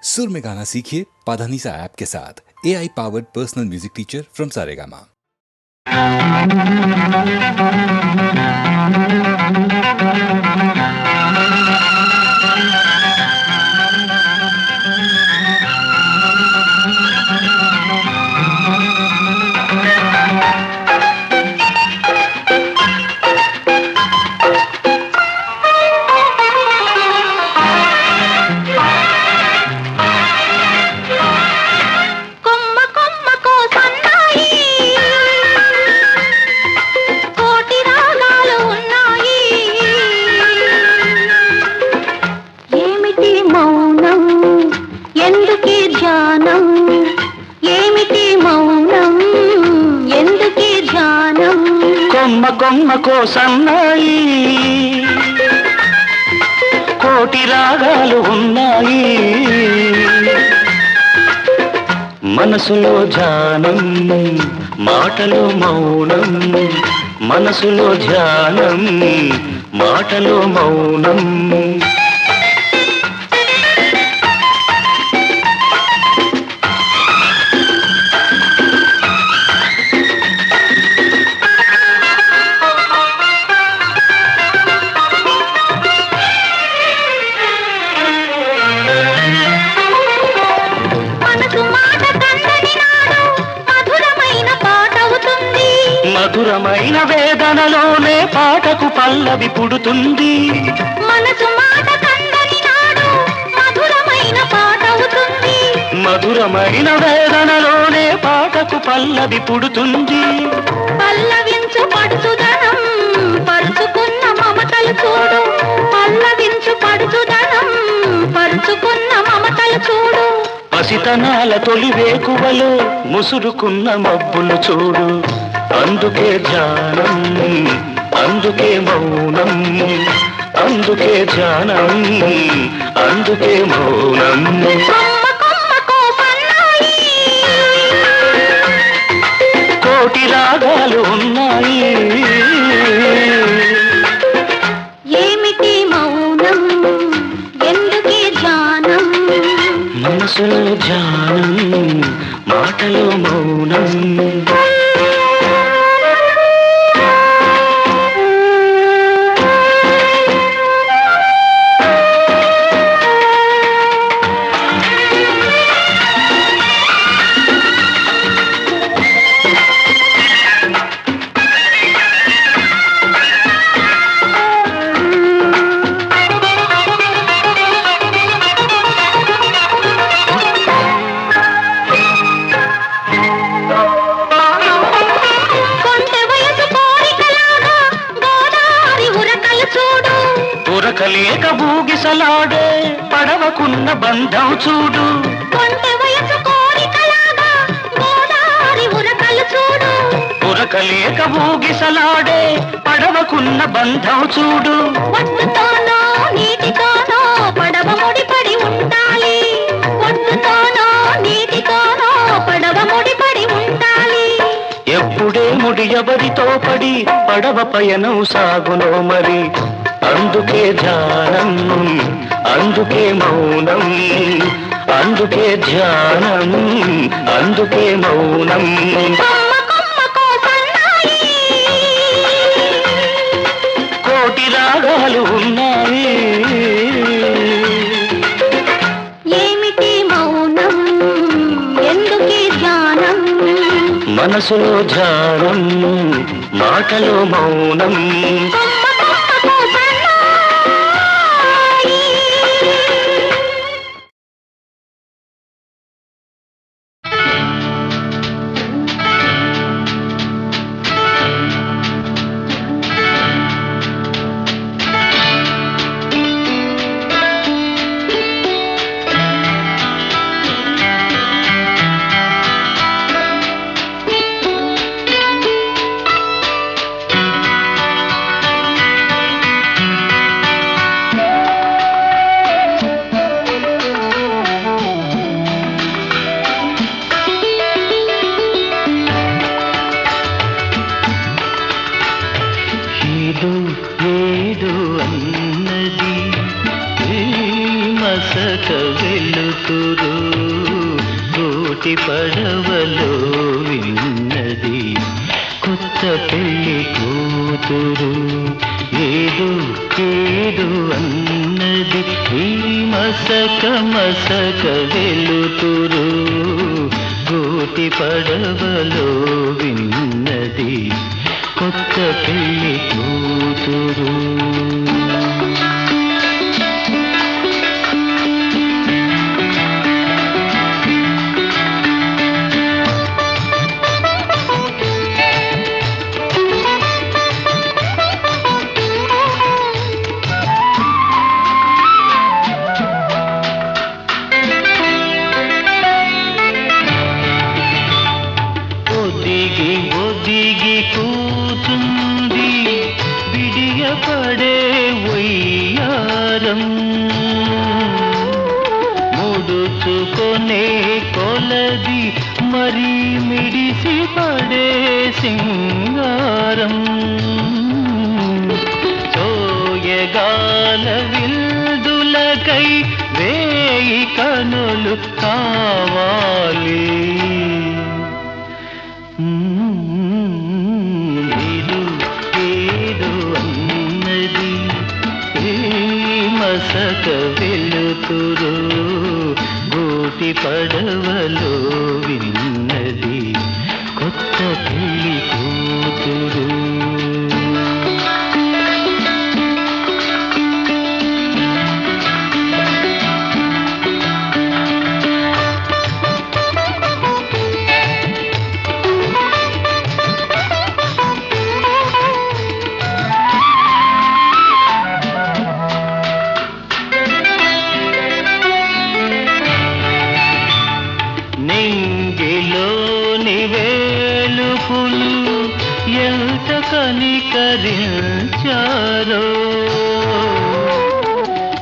सुर में गाना सीखिए पाधानीसा ऐप के साथ। AI powered personal music teacher from Saregama. కొమ్మకో సన్నాయి కోటి రాగాలు ఉన్నాయి మనసులో ధ్యానం మాటలో మౌనం మనసులో ధ్యానం మాటలో మౌనం మధురమైన వేదనలోనే పాటకు పల్లవి పుడుతుంది మనసు మాట కందని నాడు మధురమైన పాట అవుతుంది మధురమైన వేదనలోనే పాటకు పల్లవి పుడుతుంది పల్లవించు పడుచుదనం పరుచుకున్న మమతలు చూడు పల్లవించు పడుచుదనం పరుచుకున్న మమతలు చూడు పసితనాల తొలి వేకువలో ముసురుకున్న మబ్బులు చూడు అందుకే ధ్యానం అందుకే మౌనం అందుకే ధ్యానం అందుకే మౌనం కోటి రాగాలు ఉన్నాయి ఏమిటి మౌనం ఎందుకే ధ్యానం మనసులో ధ్యానం మాటలో మౌనం ఉరకలేక బూగిసలాడే పడవకున్న బంధం చూడు కొంటె వయసు కోరికలాగా గోదారి ఉరకలు చూడు ఉరకలేక బూగిసలాడే పడవకున్న బంధం చూడు ఒడ్డుతోనో నీటితోనో పడవ ముడిపడి ఉండాలి ఒడ్డుతోనో నీటితోనో పడవ ముడిపడి ఉండాలి ఎప్పుడే ముడి ఎవరితో పడి పడవ పయనం సాగునో మరి అందుకే ధ్యానం అందుకే మౌనం అందుకే ధ్యానం అందుకే మౌనం కోటి రాగాలు ఉన్నాయి ఏమిటి మౌనం ఎందుకే ధ్యానం మనసులో ధ్యానం మాటలో మౌనం కూతురు గూటి పడవలో విన్నది కొత్త పెళ్లి కూతురు ఏదో ఏదో అన్నది ఈ మసక మసక వెలుతురు గూటి పడవలో విన్నది కొత్త పెళ్లి కూతురు ఒదిగి ఒదిగి కూచుంది బిడియపడే వయ్యారం ముడుచుకొనే కొలది మరి మిడిసి పడే సింగారం సోయగాల విల్దులకై వేయి కనులు కావాలి ఏదో ఏదో అన్నది ఏ మసక వెలుతురు గూటి పడవలో విన్నది కొత్త పెళ్లి కూతురు నింగిలోని వేలుపులు ఎంత కనికరించారో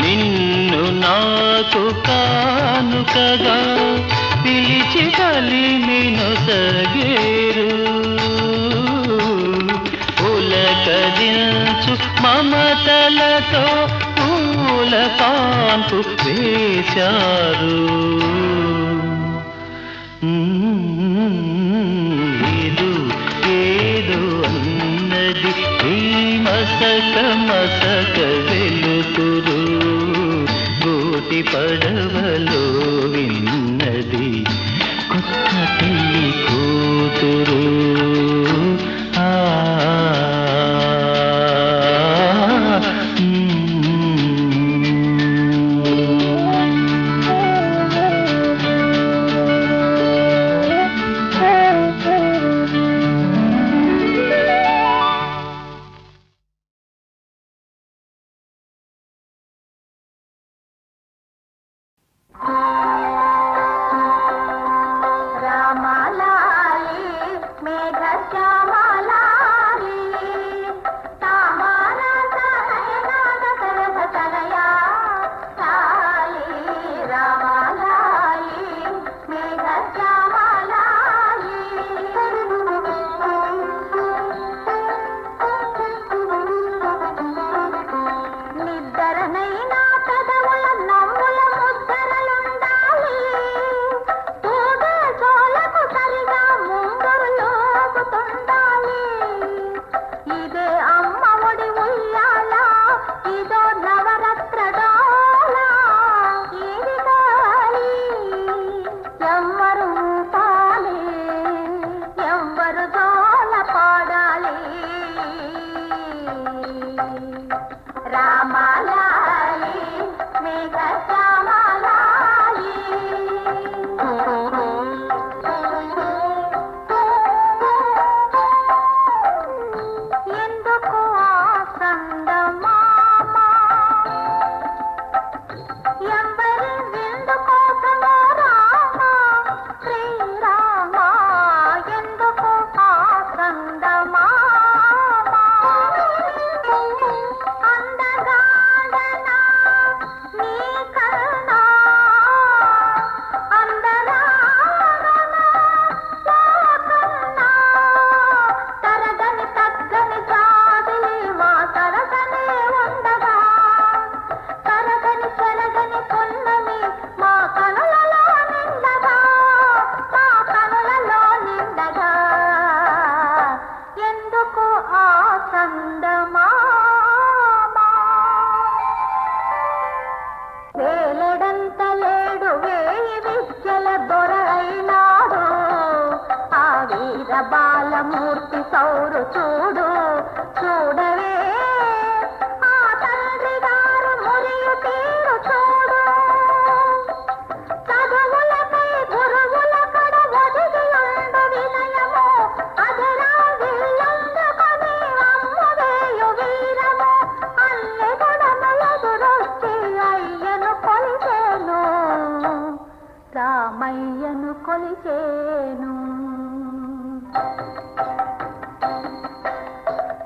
నిన్ను నాకు కానుకగా పిలిచి కలిమి నొసగేరు పులకరించు మమతలతో పూల కాంపు వేశారు ఏదో ఏదో అన్నది ఈ మసక మసక వెలుతురు గూటి పడవలో విన్నది కొత్త పెళ్లి కూతురు ఆ బాలమూర్తి సౌరు చూడు చూడవే ఆ తండ్రి గారు మురియు తీరు చూడు చదువులకై గురువుల కడ ఒదిగి ఉండు వినయము అదిరా వీళ్ళందుకొని అమ్మవేయు వీరము అన్ని గుణము ఎదురొచ్చి అయ్యను కొలిచేను రామయ్యను కొలిచేను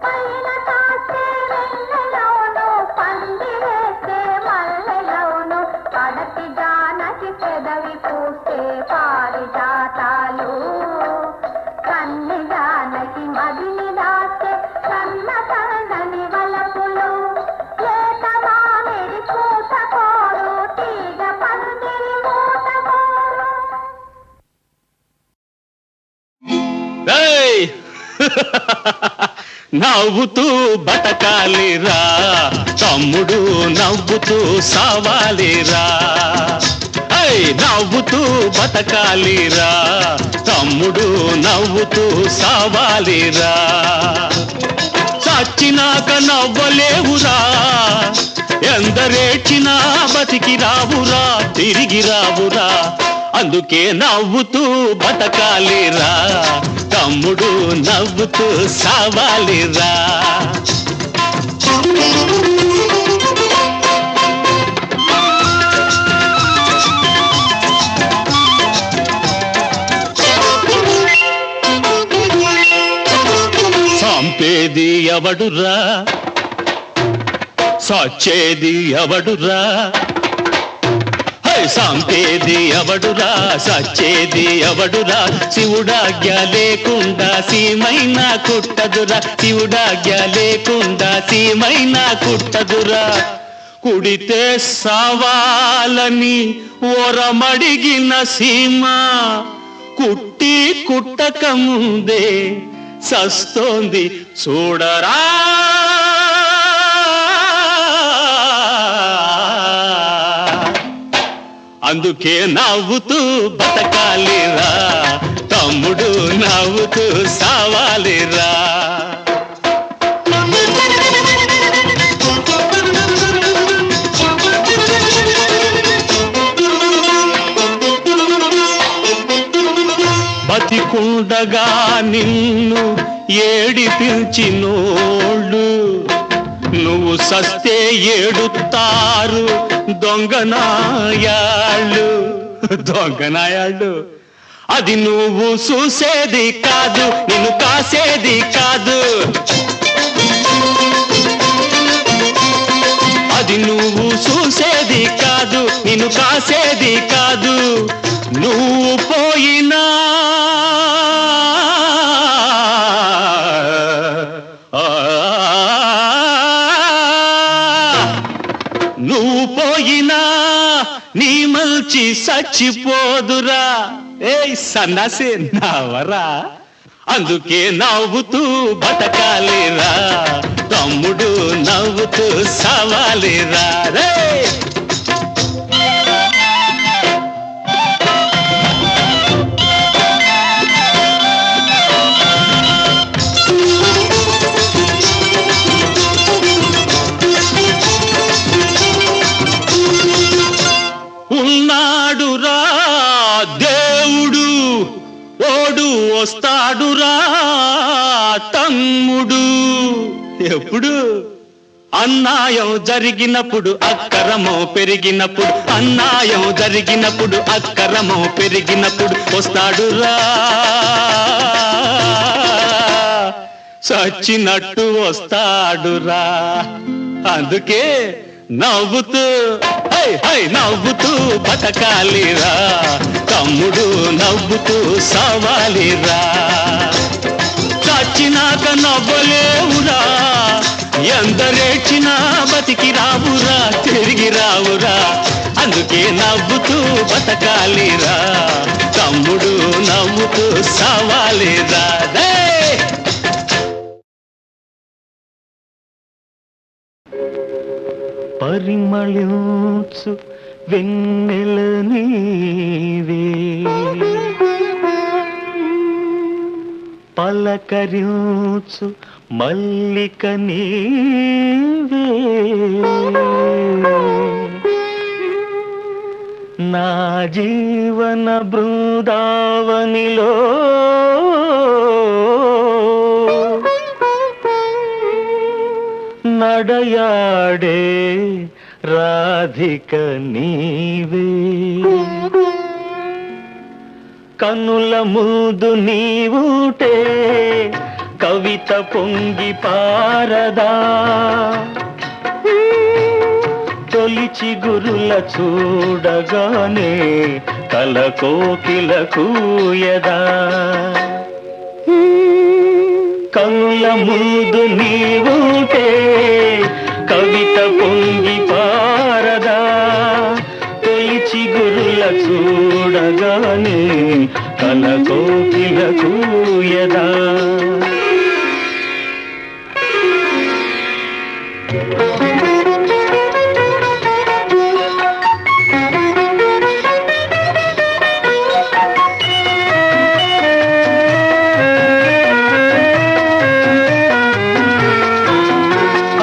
పైన కాసే వెన్నెలవును పందిరేసే మల్లెలవును పడతి జానకి పెదవి పూసే పారిజాతాలు కన్ని జానకి మదిని దాసే కన్న కన్నని వలపులు లేత మామిడి పూతకోరు తీగ పందిరి ఊతకోరు. ఏయ్! నవ్వుతూ బతకాలిరా తమ్ముడు నవ్వుతూ సావాలిరా నవ్వుతూ బతకాలిరా తమ్ముడు నవ్వుతూ సావాలిరా చచ్చినాక నవ్వలేవురా ఎందరేడ్చినా బతికి రావురా తిరిగి రావురా అందుకే నవ్వుతూ బతకాలిరా తమ్ముడు నవ్వుతూ సావాలిరా సంపేది ఎవడురా సచ్చేది ఎవడురా సంపేది ఎవడురా సచ్చేది ఎవడురా శివుడాజ్ఞ లేకుండా సీమైనా కుట్టదురా శివుడాజ్ఞ లేకుండా సీమైనా కుట్టదురా కుడితే సావాలని ఓరమడిగిన సీమ కుట్టి కుట్టక ముందే సస్తోంది చూడరా అందుకే నవ్వుతూ బతకాలిరా తమ్ముడు నవ్వుతూ సావాలిరా బతికుండగా నిన్ను ఏడిపించినోళ్ళు నువ్వు సస్తే ఏడుతారు దొంగనాయాళ్ళు అది నువ్వు చూసేది కాదు నిన్ను కాసేది కాదు అది నువ్వు చూసేది కాదు నిన్ను కాసేది కాదు నువ్వు పోయినా నువ్వు పోయినా నీ మల్చి చచ్చిపోదురా ఏయ్ సన్నాసి నవ్వరా అందుకే నవ్వుతూ బతకాలిరా తమ్ముడు నవ్వుతూ సావాలిరా రే ఉన్నాడురా దేవుడు ఓడు వస్తాడురా తమ్ముడు ఎప్పుడు అన్యాయం జరిగినప్పుడు అక్కరమో పెరిగినప్పుడు అన్యాయం జరిగినప్పుడు అక్కరమో పెరిగినప్పుడు వస్తాడురా చచ్చినట్టు వస్తాడురా అందుకే నవ్వుతూ నవ్వుతూ బతకాలిరా తమ్ముడు నవ్వుతూ సావాలిరా చచ్చినాక నవ్వలేవురా ఎందరేడ్చినా బతికి రావురా తిరిగి రావురా అందుకే నవ్వుతూ బతకాలిరా తమ్ముడు నవ్వుతూ సావాలిరా పరిమళించు వెన్నెల నీవే పలకరించు మల్లిక నీవే నా జీవన బృందావనిలో నడయాడే రాధిక నీవే కనుల ముందు నీవుటే కవిత పొంగి పారదా తొలిచి గురుల చూడగానే కల కోకిల కూయదా కనుల ముందు నీవుటే కవిత పొంగి పారదా తొలిచి గురుల చూడగానే కల కోకిల కూయదా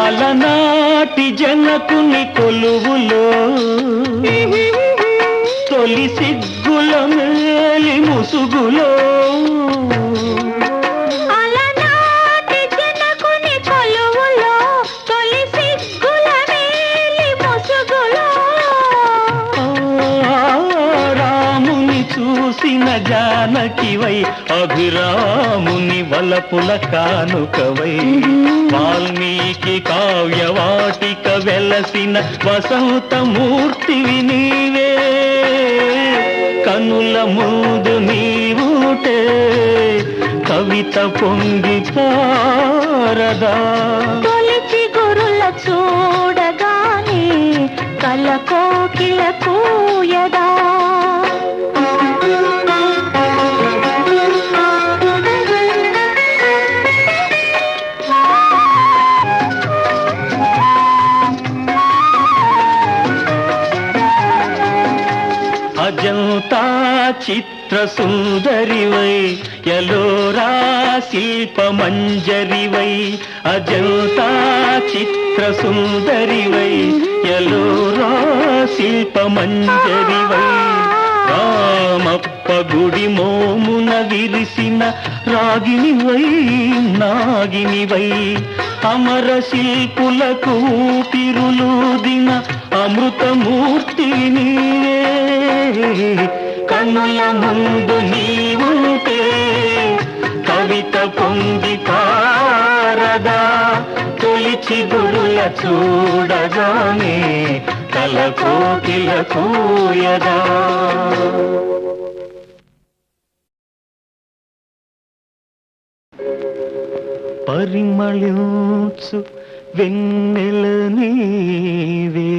అలనాటి జనకుని కొలువులో తొలి సిగ్గుల మేలి ముసుగులో అలనాటి జనకుని కొలువులో తొలి సిగ్గుల మేలి ముసుగులో రాముని చూసిన జానకివై అభిరాముని వలపుల కానుకవై వాల్మీకి కావ్యవాటిక వెలసిన వసంతమూర్తివి నీవే కనుల ముందు నీవుటే కవిత పొంగి పారదా తొలిచి గురుల చూడగానే కల కోకిల కూయదా అజంతా చిత్ర సుందరివై యలోరా శిల్ప మంజరివై అజంతా చిత్ర సుందరివై యలోరా శిల్ప మంజరివై రామప్ప గుడి మోమున విరిసిన రాగినివై నాగినివై అమర శిల్పులకు ఊపిరులూదిన అమృతమూర్తి నీవే కన్నుల ముందు నీవుంటే కవిత పొంగి పారదా తొలిచి గురుల చూడగానే కల కోకిల కూయదా పరిమళించు వెన్నెల నీవే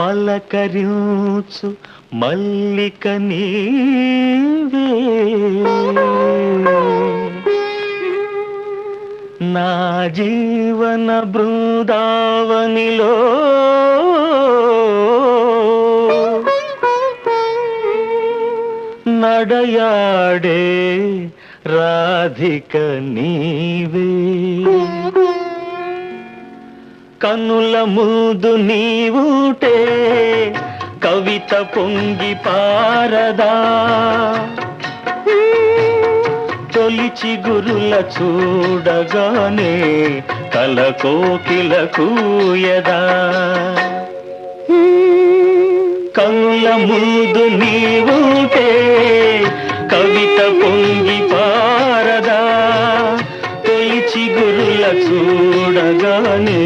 పలకరించు మల్లిక నీవే నా జీవన బృందావనిలో నడయాడే రాధిక నీవే కనుల ముందు నీవుటే కవిత పొంగి పారదా తొలిచి గురుల చూడగానే కల కోకిల కూయదా కనుల ముందు నీవుటే కవిత పొంగి పారదా తొలిచి గురుల చూడగానే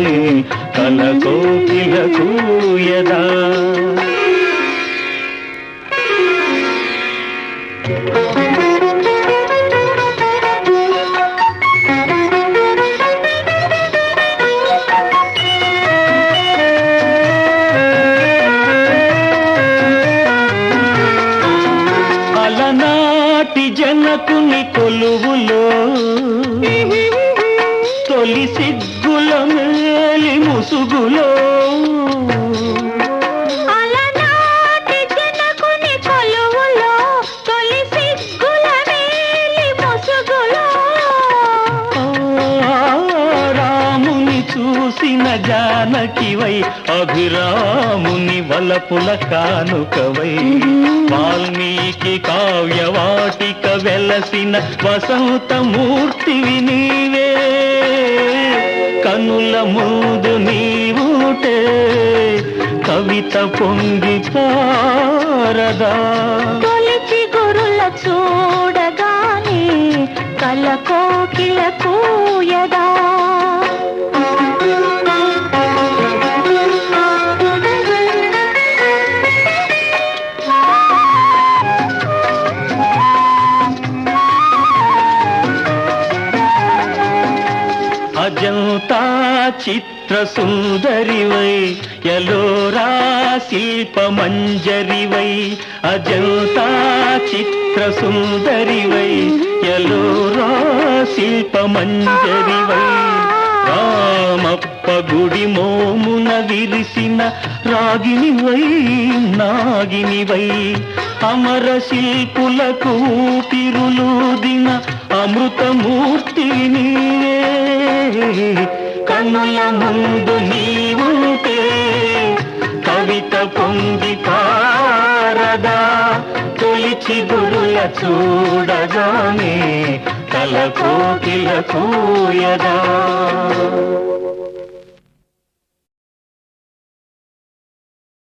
కల కోకిల కూయదా అలనాటి జనకుని కొలువులో తొలి సిగ్గుల మేలి ముసుగులో అలనాటి జనకుని కొలువులో తొలి సిగ్గుల అభిరాముని వలపుల కానుకవై వాల్మీకి కావ్యవాటిక వెలసిన వసంతమూర్తివి నీవే కనుల ముందు నీవుటే కవిత పొంగి పారదా తొలిచి గురుల చూడగానే కల కోకిల కూయదా అజంతా చిత్ర సుందరివై యలోరా శిల్ప మంజరివై అజంతా చిత్ర సుందరివై యలోరా శిల్ప మంజరివై రామప్ప గుడి మోమున విరిసిన రాగినివై నాగినివై అమర శిల్పులకు ఊపిరులూదిన అమృతమూర్తి నీవే కన్నుల ముందు నీవుంటే కవిత పొంగి పారదా తొలిచి గురుల చూడగానే కల కోకిల కూయదా